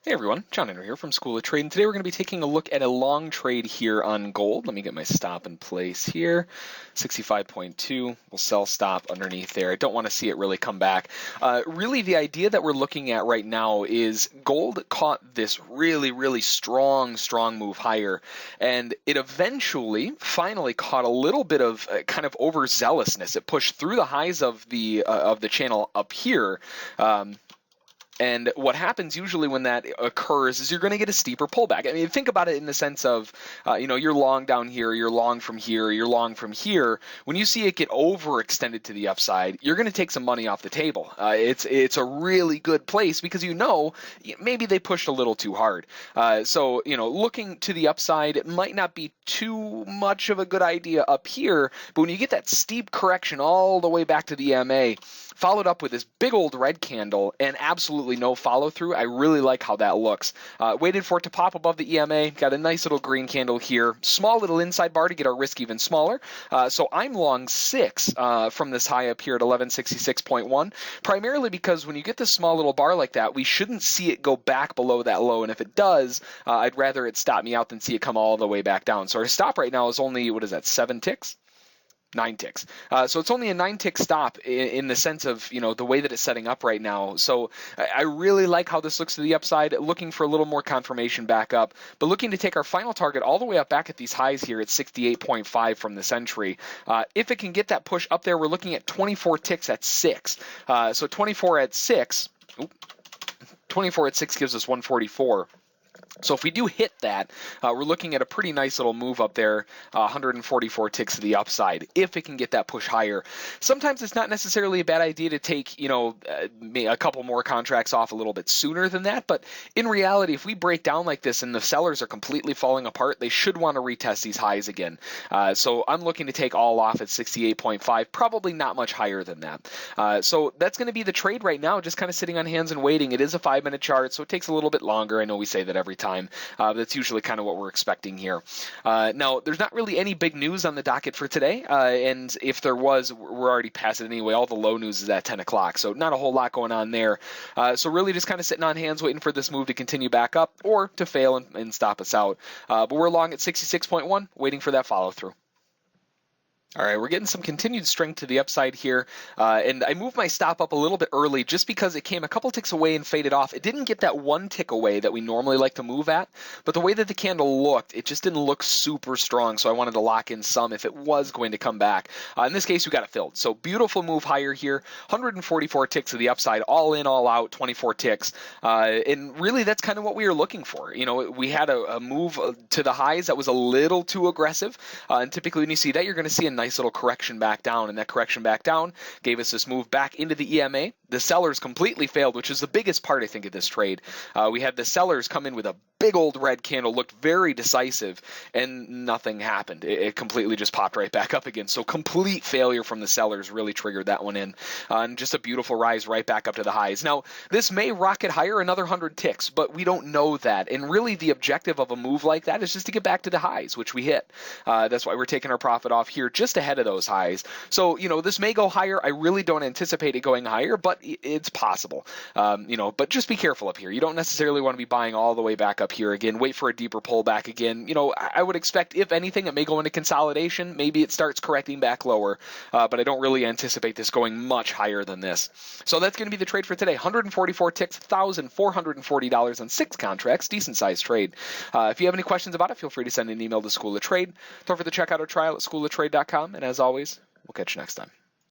Hey everyone, John Henry here from School of Trade, and today we're going to be taking a look at a long trade here on gold. Let me get my stop in place here. 65.2, we'll sell stop underneath there. I don't want to see it really come back. Really, the idea that we're looking at right now is gold caught this really strong move higher, and it eventually, finally caught a little bit of kind of overzealousness. It pushed through the highs of the channel up here. And what happens usually when that occurs is you're going to get a steeper pullback. I mean, think about it in the sense of, you're long down here, you're long from here, you're long from here. When you see it get overextended to the upside, you're going to take some money off the table. It's a really good place because maybe they pushed a little too hard. So looking to the upside, it might not be too much of a good idea up here, but when you get that steep correction all the way back to the EMA, followed up with this big old red candle and absolutely no follow through, I really like how that looks. Waited for it to pop above the EMA, got a nice little green candle here, small little inside bar to get our risk even smaller. So I'm long 6 from this high up here at 1166.1, primarily because when you get this small little bar like that, we shouldn't see it go back below that low, and if it does, I'd rather it stop me out than see it come all the way back down. So our stop right now is only, 7 ticks? 9 ticks. So it's only a 9-tick stop in the sense of, the way that it's setting up right now. So I really like how this looks to the upside, looking for a little more confirmation back up, but looking to take our final target all the way up back at these highs here at 68.5 from this entry. If it can get that push up there, we're looking at 24 ticks at 6. So 24 at 6 gives us 144. So if we do hit that, we're looking at a pretty nice little move up there, 144 ticks to the upside, if it can get that push higher. Sometimes it's not necessarily a bad idea to take, a couple more contracts off a little bit sooner than that, but in reality, if we break down like this and the sellers are completely falling apart, they should want to retest these highs again. So I'm looking to take all off at 68.5, probably not much higher than that. So that's going to be the trade right now, just kind of sitting on hands and waiting. It is a 5-minute chart, so it takes a little bit longer. I know we say that every time. That's usually kind of what we're expecting here. Now, there's not really any big news on the docket for today, and if there was, we're already past it anyway. All the low news is at 10 o'clock, so not a whole lot going on there. So really just kind of sitting on hands waiting for this move to continue back up or to fail and stop us out. But we're long at 66.1, waiting for that follow-through. All right, we're getting some continued strength to the upside here, and I moved my stop up a little bit early just because it came a couple ticks away and faded off. It didn't get that 1 tick away that we normally like to move at, but the way that the candle looked, it just didn't look super strong, so I wanted to lock in some if it was going to come back. In this case, we got it filled, so beautiful move higher here, 144 ticks to the upside, all in, all out, 24 ticks, and really that's kind of what we were looking for. We had a move to the highs that was a little too aggressive, and typically when you see that, you're going to see a nice little correction back down, and that correction back down gave us this move back into the EMA. The sellers completely failed, which is the biggest part, I think, of this trade. We had the sellers come in with a big old red candle, looked very decisive, and nothing happened. It completely just popped right back up again. So complete failure from the sellers really triggered that one in, and just a beautiful rise right back up to the highs. Now, this may rocket higher another 100 ticks, but we don't know that, and really the objective of a move like that is just to get back to the highs, which we hit. That's why we're taking our profit off here just ahead of those highs. So, this may go higher. I really don't anticipate it going higher, but it's possible. But just be careful up here. You don't necessarily want to be buying all the way back up here again. Wait for a deeper pullback again. I would expect, if anything, it may go into consolidation. Maybe it starts correcting back lower, but I don't really anticipate this going much higher than this. So that's going to be the trade for today. 144 ticks, $1,440 on 6 contracts. Decent sized trade. If you have any questions about it, feel free to send an email to School of Trade. Don't forget to check out our trial at schooloftrade.com. And as always, we'll catch you next time.